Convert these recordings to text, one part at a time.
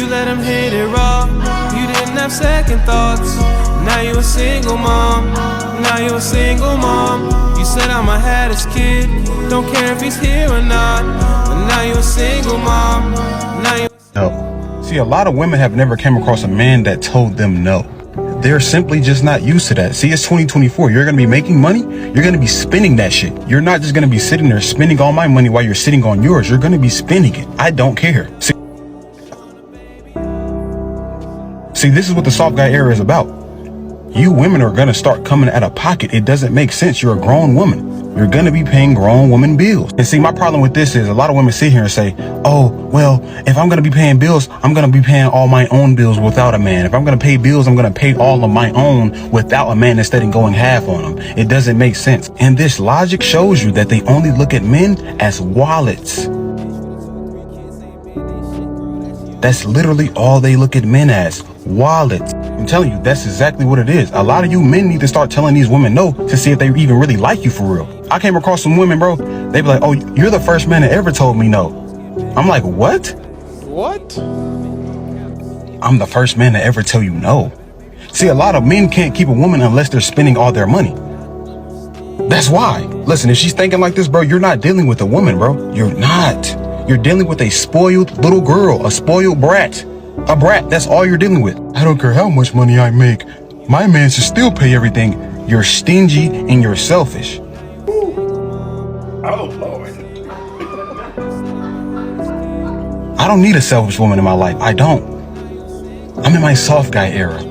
You let him hit it raw. You didn't have second thoughts. Now you a single mom. Now you a single mom. You said I'ma have this kid. Don't care if he's here or not. But now you a single mom. Now you. No. See, a lot of women have never came across a man that told them no. They're simply just not used to that. See, it's 2024. You're going to be making money. You're going to be spending that shit. You're not just going to be sitting there spending all my money while you're sitting on yours. You're going to be spending it. I don't care. See, this is what the soft guy era is about. You women are going to start coming out of pocket. It doesn't make sense. You're a grown woman. You're going to be paying grown woman bills. And see, my problem with this is a lot of women sit here and say, oh, well, if I'm going to be paying bills, I'm going to be paying all my own bills without a man. If I'm going to pay bills, I'm going to pay all of my own without a man instead of going half on them. It doesn't make sense. And this logic shows you that they only look at men as wallets. That's literally all they look at men as, wallets. I'm telling you, that's exactly what it is. A lot of you men need to start telling these women no to see if they even really like you for real. I came across some women, bro. They be like, oh, you're the first man that ever told me no. I'm like, what? What? I'm the first man to ever tell you no. See, a lot of men can't keep a woman unless they're spending all their money. That's why. Listen, if she's thinking like this, bro, you're not dealing with a woman, bro. You're not. You're dealing with a spoiled little girl, a spoiled brat. A brat, that's all you're dealing with. I don't care how much money I make. My man should still pay everything. You're stingy and you're selfish. Oh, Lord. I don't need a selfish woman in my life. I don't. I'm in my soft guy era.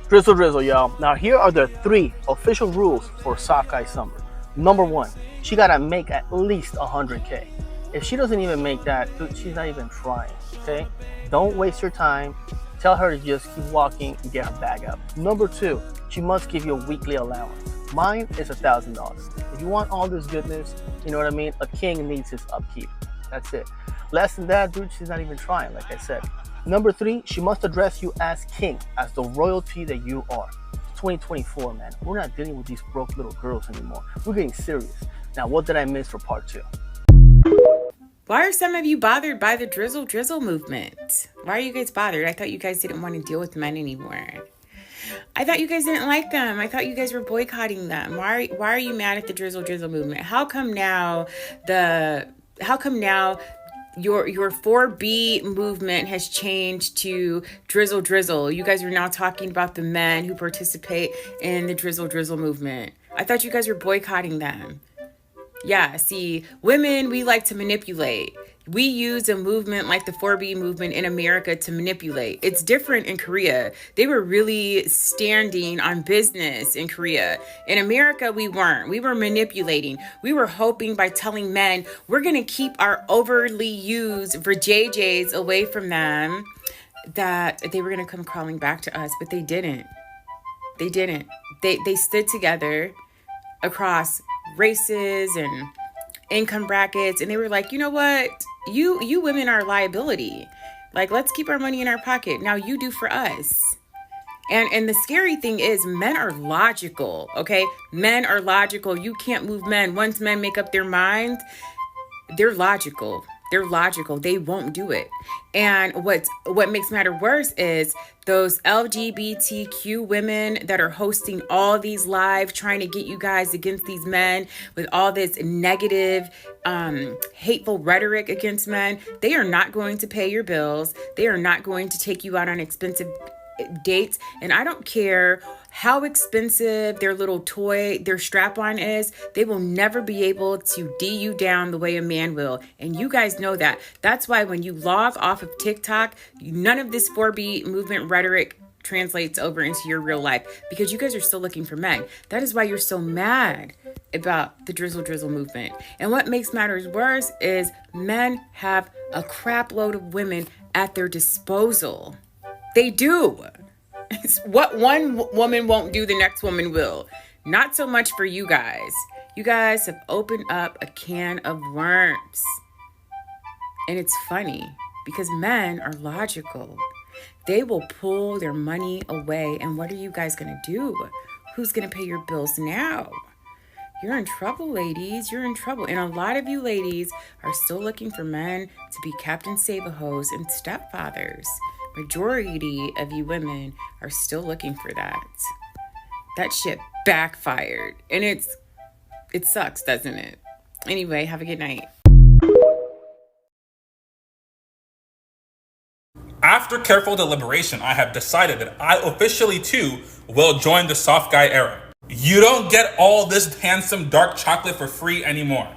Drizzle, y'all. Now, here are the 3 official rules for soft guy summer. Number 1, she gotta make at least 100K. If she doesn't even make that, dude, she's not even trying, okay? Don't waste your time. Tell her to just keep walking and get her bag up. Number 2, she must give you a weekly allowance. Mine is $1,000. If you want all this goodness, you know what I mean? A king needs his upkeep. That's it. Less than that, dude, she's not even trying, like I said. Number 3, she must address you as king, as the royalty that you are. 2024, man. We're not dealing with these broke little girls anymore. We're getting serious. Now, what did I miss for part 2? Why are some of you bothered by the drizzle movement? Why are you guys bothered? I thought you guys didn't want to deal with men anymore. I thought you guys didn't like them. I thought you guys were boycotting them. Why are you mad at the drizzle movement? How come now your 4B movement has changed to drizzle? You guys are now talking about the men who participate in the drizzle movement. I thought you guys were boycotting them. Yeah, see, women, we like to manipulate. We use a movement like the 4B movement in America to manipulate. It's different in Korea. They were really standing on business in Korea. In America, we weren't. We were manipulating. We were hoping by telling men, we're going to keep our overly used vajayjays away from them, that they were going to come crawling back to us, but they didn't. They didn't. They stood together across races and income brackets, and they were like, you know what, you women are a liability, like, let's keep our money in our pocket. Now you do for us. And the scary thing is, men are logical. Okay, men are logical. You can't move men. Once men make up their minds, they're logical. They won't do it. And what makes matter worse is those LGBTQ women that are hosting all these live, trying to get you guys against these men with all this negative, hateful rhetoric against men. They are not going to pay your bills. They are not going to take you out on expensive dates. And I don't care how expensive their little toy, their strap-on is, they will never be able to D you down the way a man will. And you guys know that. That's why when you log off of TikTok, none of this 4B movement rhetoric translates over into your real life, because you guys are still looking for men. That is why you're so mad about the drizzle movement. And what makes matters worse is men have a crap load of women at their disposal. They do. What one woman won't do, the next woman will. Not so much for you guys. You guys have opened up a can of worms. And it's funny because men are logical. They will pull their money away. And what are you guys going to do? Who's going to pay your bills now? you're in trouble, ladies. You're in trouble. And a lot of you ladies are still looking for men to be Captain Save-A-Hos and stepfathers. Majority of you women are still looking for that. That shit backfired. And it sucks, doesn't it? Anyway, have a good night. After careful deliberation, I have decided that I officially too will join the soft guy era. You don't get all this handsome dark chocolate for free anymore.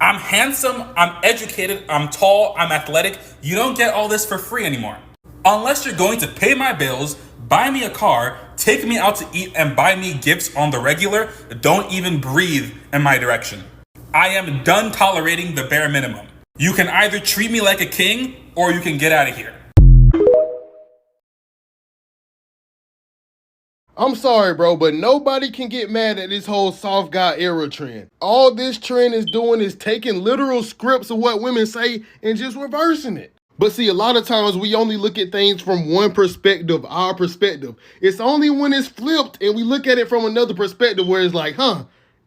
I'm handsome, I'm educated, I'm tall, I'm athletic. You don't get all this for free anymore. Unless you're going to pay my bills, buy me a car, take me out to eat, and buy me gifts on the regular, don't even breathe in my direction. I am done tolerating the bare minimum. You can either treat me like a king, or you can get out of here. I'm sorry, bro, but nobody can get mad at this whole soft guy era trend. All this trend is doing is taking literal scripts of what women say and just reversing it. But see, a lot of times we only look at things from one perspective, our perspective. It's only when it's flipped and we look at it from another perspective where it's like,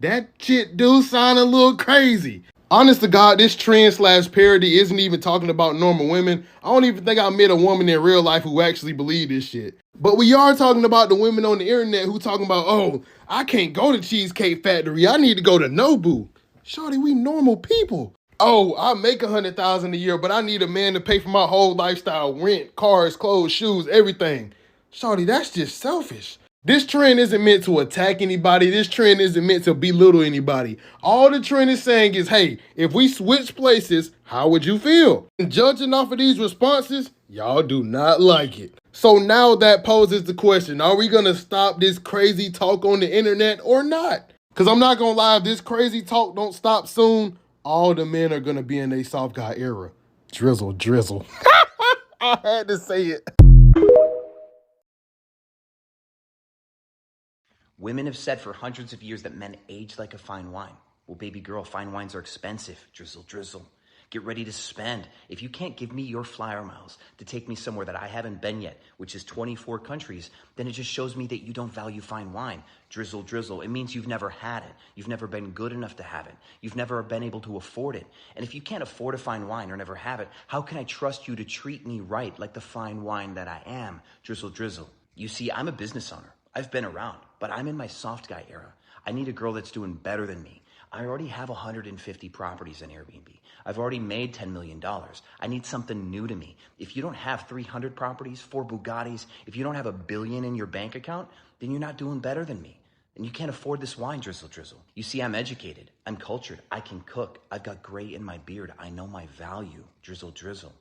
that shit do sound a little crazy. Honest to God, this trend / parody isn't even talking about normal women. I don't even think I met a woman in real life who actually believed this shit. But we are talking about the women on the internet who talking about, oh, I can't go to Cheesecake Factory. I need to go to Nobu. Shorty, we normal people. Oh, I make $100,000 a year, but I need a man to pay for my whole lifestyle, rent, cars, clothes, shoes, everything. Shorty, that's just selfish. This trend isn't meant to attack anybody. This trend isn't meant to belittle anybody. All the trend is saying is, hey, if we switch places, how would you feel? And judging off of these responses, y'all do not like it. So now that poses the question, are we gonna stop this crazy talk on the internet or not? Because I'm not gonna lie, if this crazy talk don't stop soon, all the men are gonna be in a soft guy era. Drizzle, drizzle. I had to say it. Women have said for hundreds of years that men age like a fine wine. Well, baby girl, fine wines are expensive. Drizzle, drizzle. Get ready to spend. If you can't give me your flyer miles to take me somewhere that I haven't been yet, which is 24 countries, then it just shows me that you don't value fine wine. Drizzle, drizzle. It means you've never had it. You've never been good enough to have it. You've never been able to afford it. And if you can't afford a fine wine or never have it, how can I trust you to treat me right like the fine wine that I am? Drizzle, drizzle. You see, I'm a business owner. I've been around, but I'm in my soft guy era. I need a girl that's doing better than me. I already have 150 properties on Airbnb. I've already made $10 million. I need something new to me. If you don't have 300 properties, 4 Bugattis, if you don't have $1 billion in your bank account, then you're not doing better than me. And you can't afford this wine, drizzle, drizzle. You see, I'm educated. I'm cultured. I can cook. I've got gray in my beard. I know my value. Drizzle, drizzle.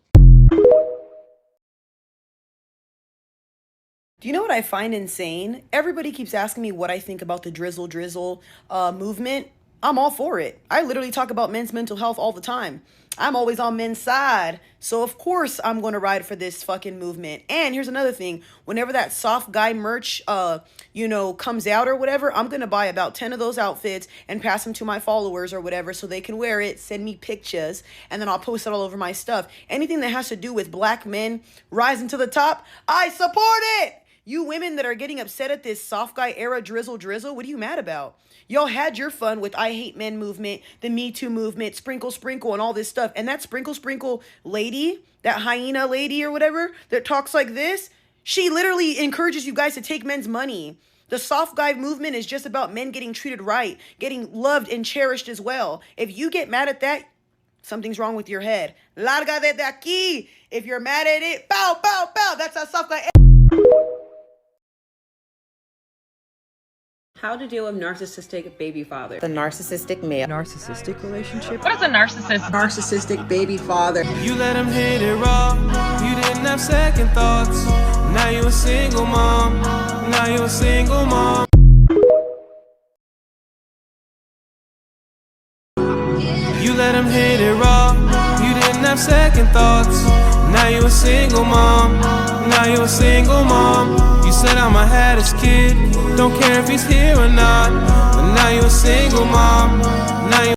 Do you know what I find insane? Everybody keeps asking me what I think about the drizzle drizzle movement. I'm all for it. I literally talk about men's mental health all the time. I'm always on men's side. So of course I'm going to ride for this fucking movement. And here's another thing. Whenever that soft guy merch, comes out or whatever, I'm going to buy about 10 of those outfits and pass them to my followers or whatever so they can wear it, send me pictures, and then I'll post it all over my stuff. Anything that has to do with black men rising to the top, I support it. You women that are getting upset at this soft guy era drizzle, what are you mad about? Y'all had your fun with I Hate Men movement, the Me Too movement, sprinkle, and all this stuff. And that sprinkle lady, that hyena lady or whatever that talks like this, she literally encourages you guys to take men's money. The soft guy movement is just about men getting treated right, getting loved and cherished as well. If you get mad at that, something's wrong with your head. Larga de aquí. If you're mad at it, pow, pow, pow. That's how soft guy. How to deal with narcissistic baby father. The narcissistic male. Narcissistic relationship. What is a narcissist? Narcissistic baby father. You let him hit it raw. You didn't have second thoughts. Now you a single mom. Now you a single mom. You let him hit it raw. You didn't have second thoughts. Now you a single mom. Now you a single mom. You said I'ma have this kid. Don't care if he's here or not. But now you a single mom. Now you